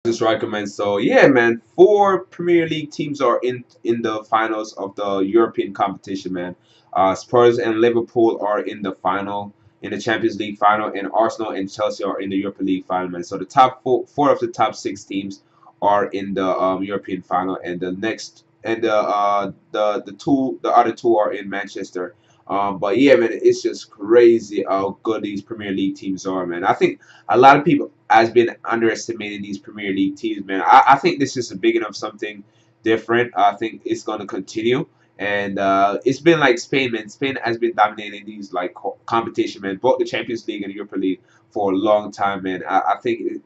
Just recommend. So yeah, man, 4 Premier League teams are in the finals of the European competition, man. Spurs and Liverpool are in the final, in the Champions League final, and Arsenal and Chelsea are in the Europa League final, man. So the top four of the top 6 teams are in the European final, and the next and the other two are in Manchester. But yeah, man, it's just crazy how good these Premier League teams are, man. I think a lot of people has been underestimating these Premier League teams, man. I think this is a big enough something different. I think it's going to continue. And it's been like Spain, man. Spain has been dominating these like competition, man. Both the Champions League and the Europa League for a long time, man. I think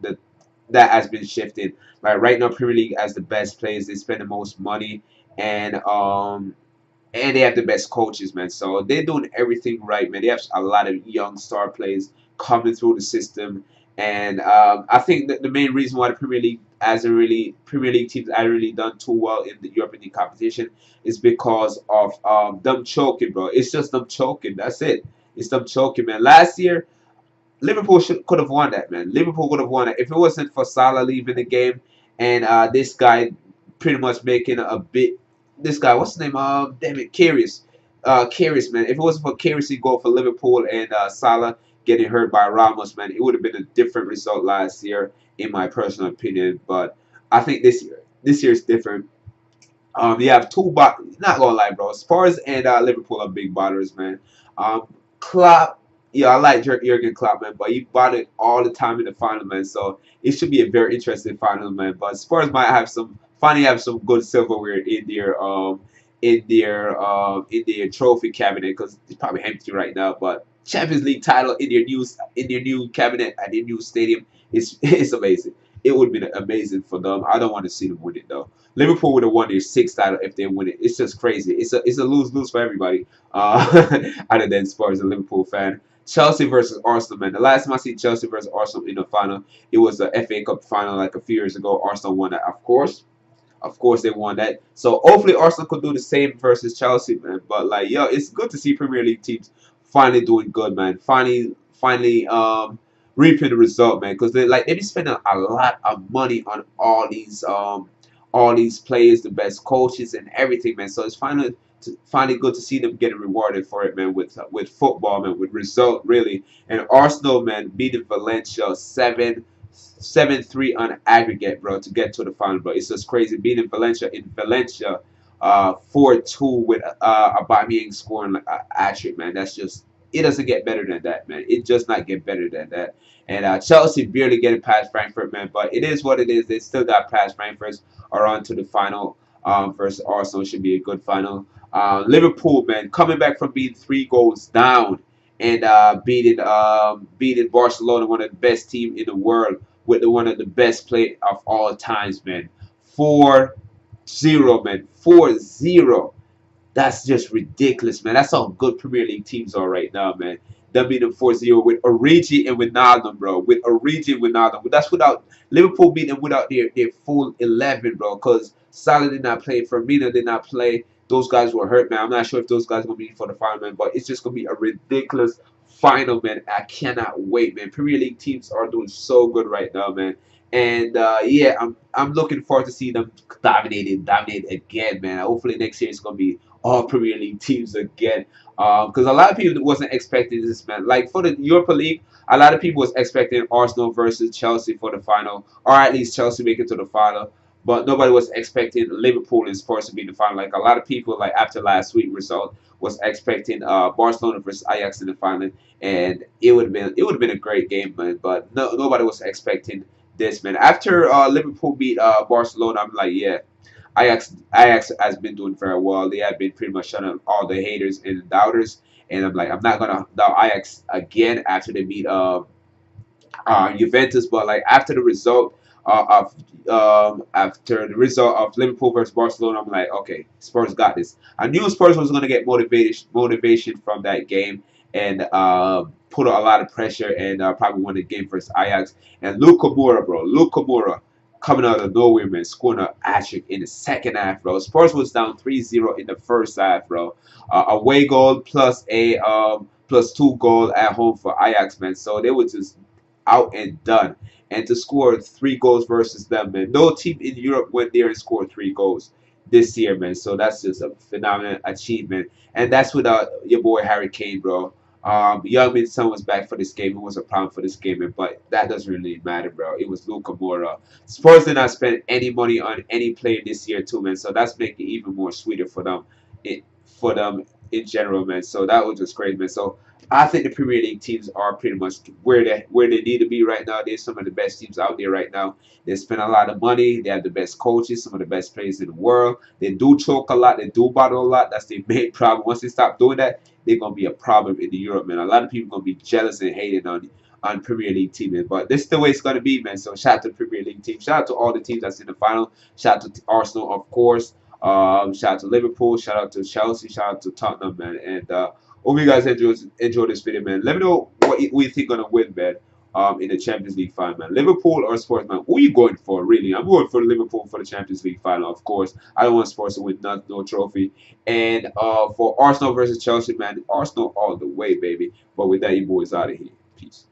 that has been shifted. Like right now, Premier League has the best players. They spend the most money, and and they have the best coaches, man. So they're doing everything right, man. They have a lot of young star players coming through the system, and I think that the main reason why the Premier League teams haven't really done too well in the European League competition is because of them choking, bro. It's just them choking. That's it. It's them choking, man. Last year, Liverpool could have won that, man. Liverpool would have won it if it wasn't for Salah leaving the game and this guy pretty much making a bit. This guy, what's his name? Damn it, Karius. Karius, man. If it wasn't for Karius' goal for Liverpool and Salah getting hurt by Ramos, man, it would have been a different result last year, in my personal opinion. But I think this year is different. You have not gonna lie, bro. Spurs and Liverpool are big bottlers, man. Klopp, yeah, I like Jurgen Klopp, man, but he bought it all the time in the final, man. So it should be a very interesting final, man. But Spurs might finally have some good silverware in their trophy cabinet because it's probably empty right now. But Champions League title in their new cabinet at their new stadium is it's amazing. It would be amazing for them. I don't want to see them win it though. Liverpool would have won their sixth title if they win it. It's just crazy. It's a lose lose for everybody. Other than Spurs and Liverpool fan. Chelsea versus Arsenal, man. The last time I see Chelsea versus Arsenal in the final, it was the FA Cup final like a few years ago. Arsenal won that, of course. Of course, they won that. So hopefully Arsenal could do the same versus Chelsea, man. But like, yo, it's good to see Premier League teams finally doing good, man. Finally, reaping the result, man. Because they be spending a lot of money on all these players, the best coaches and everything, man. So it's finally good to see them getting rewarded for it, man. With football, man, with result really. And Arsenal, man, beating Valencia 7-3 on aggregate, bro, to get to the final, bro. It's just crazy beating Valencia in Valencia, 4-2 with Aubameyang scoring like a hat trick, man. That's just it doesn't get better than that, man. It does not get better than that. And Chelsea barely getting past Frankfurt, man. But it is what it is. They still got past Frankfurt or on to the final versus Arsenal. Should be a good final. Liverpool, man, coming back from being 3 goals down and beating Barcelona, one of the best team in the world, with one of the best play of all times, man. 4-0, man. 4-0. That's just ridiculous, man. That's how good Premier League teams are right now, man. Them beating 4-0 with Origi and Wijnaldum, bro. With Origi and Wijnaldum. That's without Liverpool beating without their full 11, bro. Because Salah did not play. Firmino did not play. Those guys were hurt, man. I'm not sure if those guys are going to be for the final, man. But it's just going to be a ridiculous final, man. I cannot wait, man. Premier League teams are doing so good right now, man. And yeah, I'm looking forward to see them dominate again, man. Hopefully next year it's gonna be all Premier League teams again. Because a lot of people wasn't expecting this, man. Like for the Europa League, a lot of people was expecting Arsenal versus Chelsea for the final, or at least Chelsea make it to the final. But nobody was expecting Liverpool and Spurs to be in the final. Like a lot of people, like after last week's result, was expecting Barcelona versus Ajax in the final, and it would have been a great game, man. But nobody was expecting this, man. After Liverpool beat Barcelona, I'm like, yeah, Ajax has been doing very well. They have been pretty much shutting all the haters and doubters, and I'm like, I'm not gonna doubt Ajax again after they beat Juventus. But like after the result of Liverpool versus Barcelona, I'm like, okay, Spurs got this. I knew Spurs was gonna get motivation from that game and put a lot of pressure and probably win the game versus Ajax. And Luka Moura, bro, Luka Moura coming out of nowhere, man, scoring a hat-trick in the second half, bro. Spurs was down 3-0 in the first half, bro. Away goal plus a plus 2 goal at home for Ajax, man. So they were just out and done. and to score 3 goals versus them, man. No team in Europe went there and scored 3 goals this year, man. So that's just a phenomenal achievement, and that's without your boy Harry Kane, bro. Young Son was back for this game. It was a problem for this game, but that doesn't really matter, bro. It was Luka Moura. Spurs did not spend any money on any player this year, too, man. So that's making it even more sweeter for them. For them in general, man. So that was just great, man. So I think the Premier League teams are pretty much where they need to be right now. They're some of the best teams out there right now. They spend a lot of money. They have the best coaches, some of the best players in the world. They do choke a lot. They do battle a lot. That's their main problem. Once they stop doing that, they're gonna be a problem in the Europe, man. A lot of people gonna be jealous and hating on Premier League team, man. But this is the way it's gonna be, man. So shout out to the Premier League team. Shout out to all the teams that's in the final. Shout out to Arsenal, of course. Shout out to Liverpool. Shout out to Chelsea. Shout out to Tottenham, man. And hope you guys enjoy this video, man. Let me know what you think gonna win, man. In the Champions League final, man. Liverpool or Spurs, man. Who are you going for, really? I'm going for Liverpool for the Champions League final, of course. I don't want Spurs to win no trophy. And for Arsenal versus Chelsea, man. Arsenal all the way, baby. But with that, you boys out of here. Peace.